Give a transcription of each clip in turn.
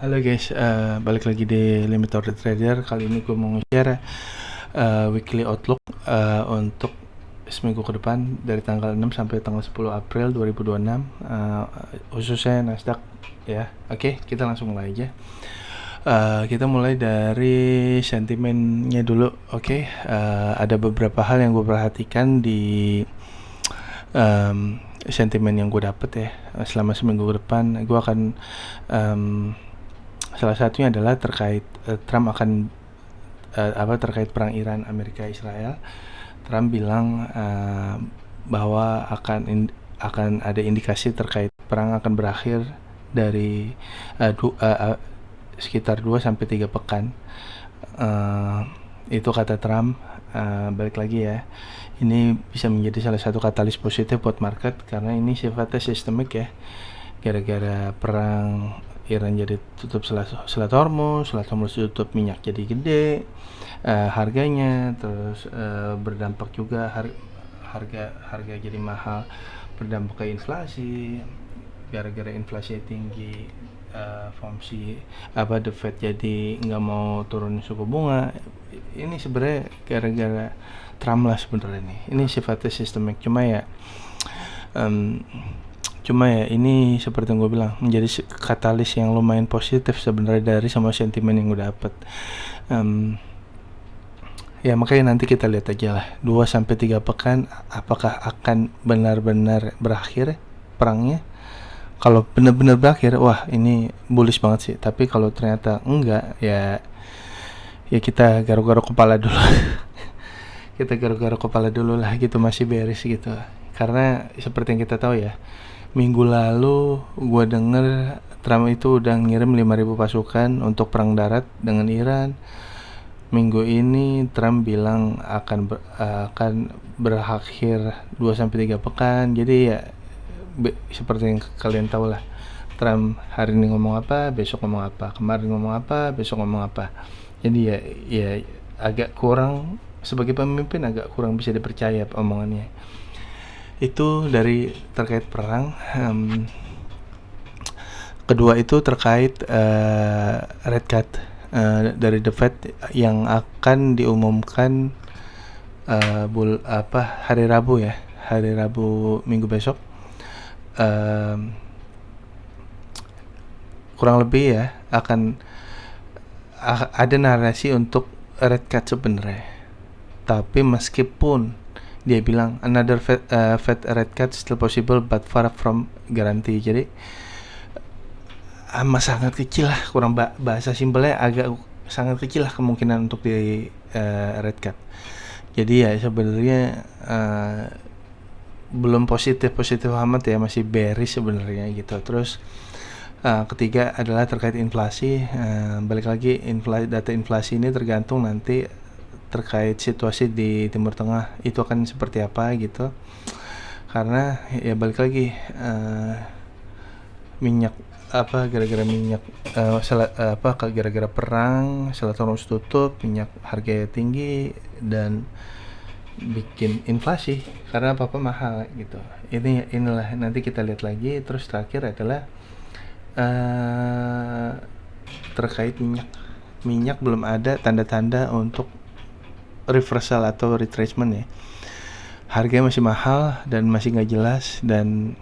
Halo guys, balik lagi di Limit Order Trader. Kali ini gue mau share weekly outlook untuk seminggu ke depan dari tanggal 6 sampai tanggal 10 April 2026, khususnya Nasdaq ya. Oke, kita langsung mulai aja. Kita mulai dari sentimennya dulu. Oke, ada beberapa hal yang gue perhatikan di sentimen yang gue dapet ya selama seminggu ke depan. Gue akan salah satunya adalah terkait Trump akan terkait perang Iran Amerika Israel. Trump bilang bahwa akan ada indikasi terkait perang akan berakhir dari sekitar 2 sampai 3 pekan. Itu kata Trump. Balik lagi ya. Ini bisa menjadi salah satu katalis positif buat market karena ini sifatnya sistemik ya. Gara-gara perang Iran jadi tutup Selat Hormuz tutup, minyak jadi gede, harganya terus berdampak juga harga jadi mahal, berdampak ke inflasi. Gara-gara inflasi tinggi, The Fed jadi nggak mau turun suku bunga. Ini sebenarnya gara-gara Trump lah sebenarnya ini sifatnya sistemik, cuma ya ini seperti yang gue bilang menjadi katalis yang lumayan positif sebenarnya dari semua sentimen yang gue dapet. Ya makanya nanti kita lihat aja lah 2-3 pekan apakah akan benar-benar berakhir perangnya. Kalau benar-benar berakhir, wah ini bullish banget sih. Tapi kalau ternyata enggak, ya kita garuk-garuk kepala dulu. Kita garuk-garuk kepala dulu lah gitu, masih beres gitu. Karena seperti yang kita tahu ya, minggu lalu gue denger Trump itu udah ngirim 5.000 pasukan untuk perang darat dengan Iran. Minggu ini Trump bilang akan berakhir 2-3 pekan. Jadi ya seperti yang kalian tahu lah, Trump hari ini ngomong apa, besok ngomong apa, kemarin ngomong apa, besok ngomong apa. Jadi ya agak kurang, sebagai pemimpin agak kurang bisa dipercaya omongannya. Itu dari terkait perang. Kedua itu terkait rate cut dari The Fed yang akan diumumkan hari Rabu ya, hari Rabu minggu besok. Kurang lebih ya akan ada narasi untuk rate cut sebenarnya. Tapi meskipun dia bilang another Fed rate cut still possible but far from guarantee. Jadi sangat kecil lah, kurang bahasa simpelnya agak sangat kecil lah kemungkinan untuk di rate cut. Jadi ya sebenarnya belum positif amat ya, masih bearish sebenarnya gitu. Terus ketiga adalah terkait inflasi. Balik lagi, data inflasi ini tergantung nanti terkait situasi di Timur Tengah itu akan seperti apa gitu. Karena ya balik lagi, minyak gara-gara minyak gara-gara perang Selat Hormuz tutup, minyak harganya tinggi dan bikin inflasi karena apa mahal gitu. Inilah nanti kita lihat lagi. Terus terakhir adalah terkait minyak belum ada tanda-tanda untuk reversal atau retracement ya. Harganya masih mahal dan masih nggak jelas, dan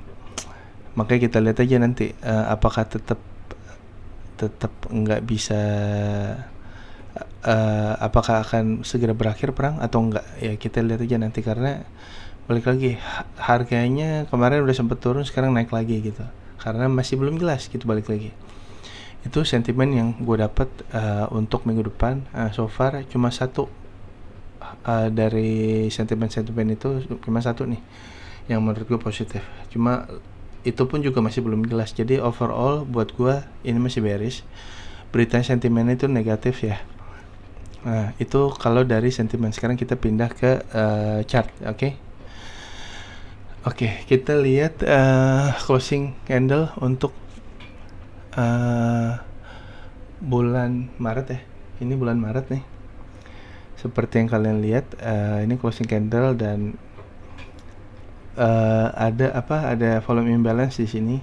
makanya kita lihat aja nanti apakah tetap nggak bisa, apakah akan segera berakhir perang atau enggak ya, kita lihat aja nanti. Karena balik lagi, harganya kemarin udah sempet turun, sekarang naik lagi gitu karena masih belum jelas gitu. Balik lagi, itu sentimen yang gue dapat untuk minggu depan. So far cuma satu dari sentimen itu, cuma satu nih yang menurut gue positif, cuma itu pun juga masih belum jelas. Jadi overall buat gue ini masih bearish. Berita sentimen itu negatif ya. Nah itu kalau dari sentimen. Sekarang kita pindah ke chart. Oke, kita lihat closing candle untuk bulan Maret ya. Ini bulan Maret nih. Seperti yang kalian lihat, ini closing candle dan ada volume imbalance di sini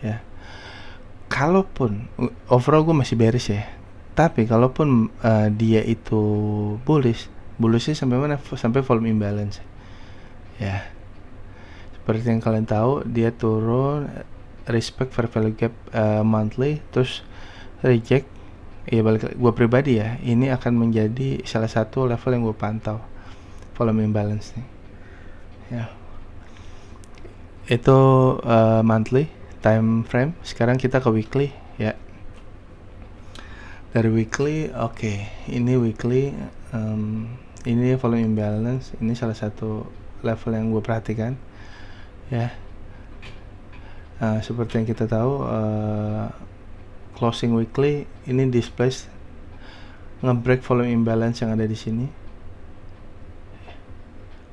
ya. kalaupun overall gue masih bearish ya, tapi kalaupun dia itu bullishnya sampai mana? Sampai volume imbalance ya. Seperti yang kalian tahu, dia turun, respect fair value gap monthly, terus reject. Ya balik gue pribadi ya, ini akan menjadi salah satu level yang gue pantau, volume imbalance nih ya. Itu monthly time frame. Sekarang kita ke weekly ya. Dari weekly, oke, ini weekly, ini volume imbalance, ini salah satu level yang gue perhatikan ya. Seperti yang kita tahu, closing weekly ini displace nge-break volume imbalance yang ada di sini.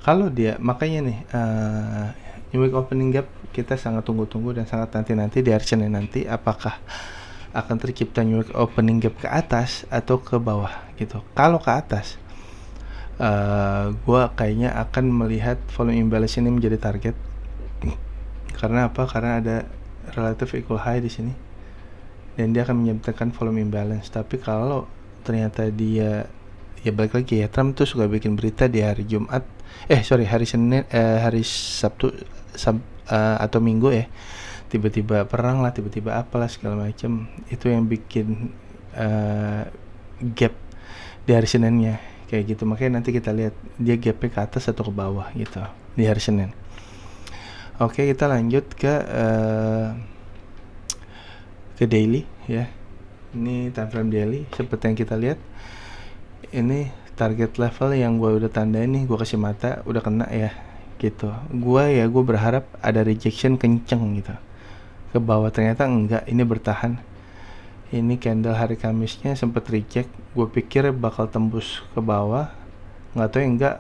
Kalau dia, makanya nih new week opening gap kita sangat tunggu-tunggu dan sangat nanti di hari Senin nanti, apakah akan tercipta new week opening gap ke atas atau ke bawah gitu. Kalau ke atas, gua kayaknya akan melihat volume imbalance ini menjadi target. Karena apa? Karena ada relative equal high di sini dan dia akan menyebabkan volume imbalance. Tapi kalau ternyata dia, ya balik lagi ya, Trump tuh suka bikin berita di hari Jumat, hari Senin, hari Sabtu atau Minggu ya, tiba-tiba perang lah, tiba-tiba apalah segala macam. Itu yang bikin gap di hari Seninnya kayak gitu. Makanya nanti kita lihat dia gapnya ke atas atau ke bawah gitu di hari Senin. Oke, kita lanjut ke daily ya. Ini time frame daily. Seperti yang kita lihat, ini target level yang gue udah tandain nih, gue kasih mata, udah kena ya gitu. Gue berharap ada rejection kenceng gitu ke bawah, ternyata enggak, ini bertahan. Ini candle hari Kamisnya sempat reject, gue pikir bakal tembus ke bawah, nggak tahu ya enggak,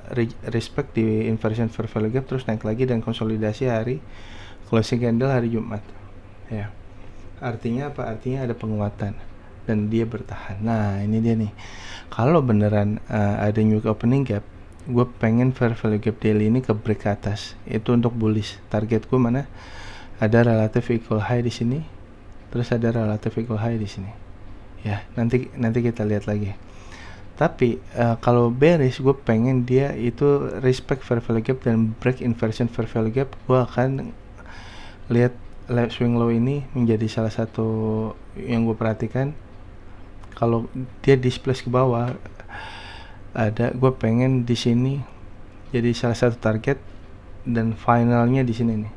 respect di inversion fair value gap, terus naik lagi dan konsolidasi hari closing candle hari Jumat ya. Artinya apa? Artinya ada penguatan dan dia bertahan. Nah ini dia nih, kalau beneran ada new opening gap, gue pengen fair value gap daily ini ke break ke atas, itu untuk bullish. Target gue mana? Ada relative equal high di sini, terus ada relative equal high di sini ya. Nanti kita lihat lagi. Tapi kalau bearish, gue pengen dia itu respect fair value gap dan break inversion fair value gap. Gue akan lihat swing low ini menjadi salah satu yang gue perhatikan. Kalau dia displace ke bawah, gue pengen di sini jadi salah satu target, dan finalnya di sini nih,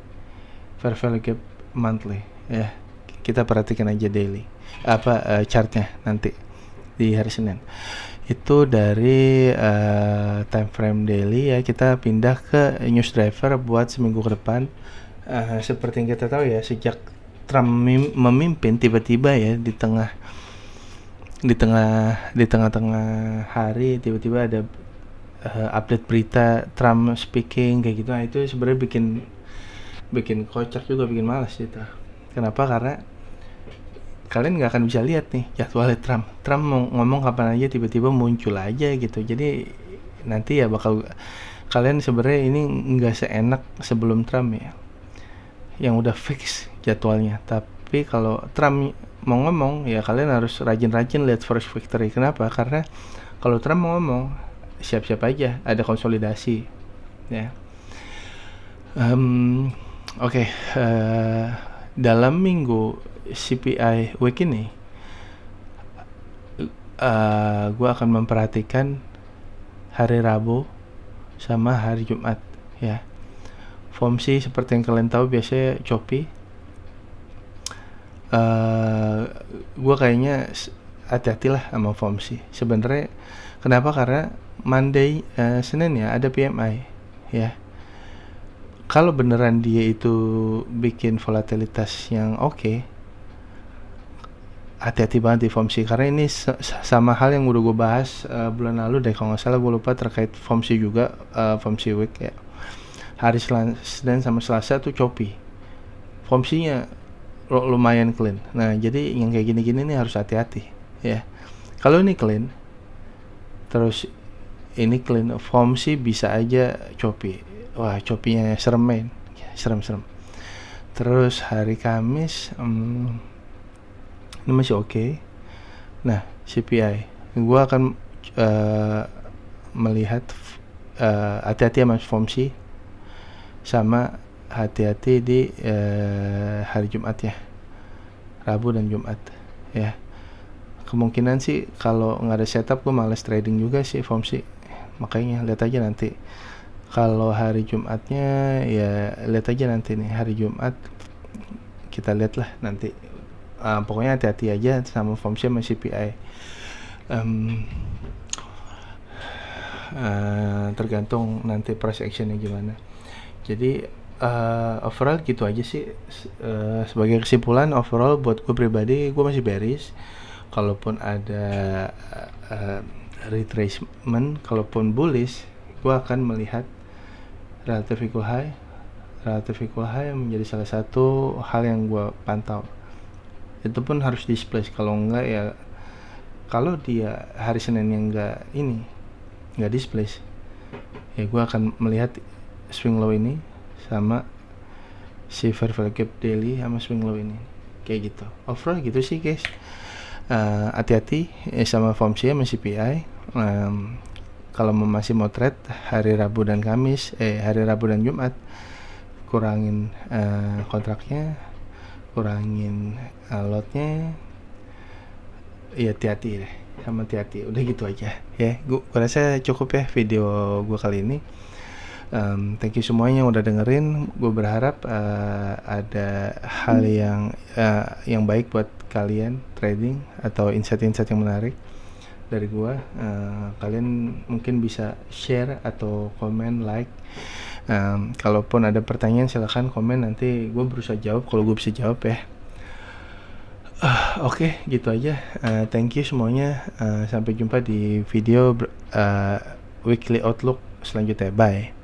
fair value gap monthly ya. Kita perhatikan aja daily chartnya nanti di hari Senin. Itu dari time frame daily ya. Kita pindah ke news driver buat seminggu ke depan. Seperti yang kita tahu ya, sejak Trump memimpin, tiba-tiba ya di tengah-tengah hari tiba-tiba ada update berita Trump speaking kayak gitu. Nah, itu sebenarnya bikin kocak juga, bikin malas gitu. Kenapa? Karena kalian nggak akan bisa lihat nih jadwalnya Trump mau ngomong kapan aja, tiba-tiba muncul aja gitu. Jadi nanti ya bakal, kalian sebenarnya ini nggak seenak sebelum Trump ya, yang udah fix jadwalnya. Tapi kalau Trump mau ngomong ya, kalian harus rajin-rajin lihat first victory. Kenapa? Karena kalau Trump mau ngomong, siap-siap aja ada konsolidasi ya. Oke. Dalam minggu CPI week ini, gue akan memperhatikan hari Rabu sama hari Jumat ya. FOMC seperti yang kalian tahu biasanya choppy. Gue kayaknya hati-hatilah sama FOMC sebenarnya. Kenapa? Karena Monday, Senin ya, ada PMI ya. Kalau beneran dia itu bikin volatilitas yang oke, hati-hati banget di FOMC. Karena ini sama hal yang udah gue bahas bulan lalu deh, kalau nggak salah, gue lupa, terkait FOMC juga, FOMC week ya. Hari Senin sama Selasa tuh choppy, FOMC-nya lumayan clean. Nah jadi yang kayak gini-gini nih harus hati-hati ya. Kalau ini clean, terus ini clean, FOMC bisa aja choppy. Wah, choppy-nya serem. Terus hari Kamis, ini masih oke. Nah, CPI gua akan melihat hati-hati sama FOMC, sama hati-hati di hari Jumat ya, Rabu dan Jumat ya. Kemungkinan sih kalau nggak ada setup gue males trading juga sih FOMC, makanya lihat aja nanti. Kalau hari Jumatnya ya lihat aja nanti nih, hari Jumat kita lihat lah nanti. Pokoknya hati-hati aja sama FOMC sama CPI. Tergantung nanti price actionnya gimana. Jadi overall gitu aja sih. Sebagai kesimpulan, overall buat gue pribadi gue masih bearish. Kalaupun ada retracement, kalaupun bullish, gue akan melihat relative equal high. Relative equal high menjadi salah satu hal yang gue pantau. Itu pun harus displace, kalau enggak ya, kalau dia hari Senin yang enggak displace, ya gue akan melihat swing low ini sama si fair value gap daily sama swing low ini, kayak gitu. Overall gitu sih guys. Hati-hati sama FOMC sama CPI. Kalau masih mau trade hari Rabu dan Jumat, kurangin kontraknya, kurangin lotnya, ya hati-hati deh, sama hati-hati. Udah gitu aja ya. Gue rasa cukup ya video gue kali ini. Thank you semuanya yang udah dengerin. Gue berharap ada hal yang baik buat kalian trading, atau insight-insight yang menarik dari gue. Kalian mungkin bisa share atau komen, like. Kalaupun ada pertanyaan silahkan komen, nanti gue berusaha jawab kalau gue bisa jawab ya. Oke, gitu aja. Thank you semuanya. Sampai jumpa di video weekly outlook selanjutnya. Bye.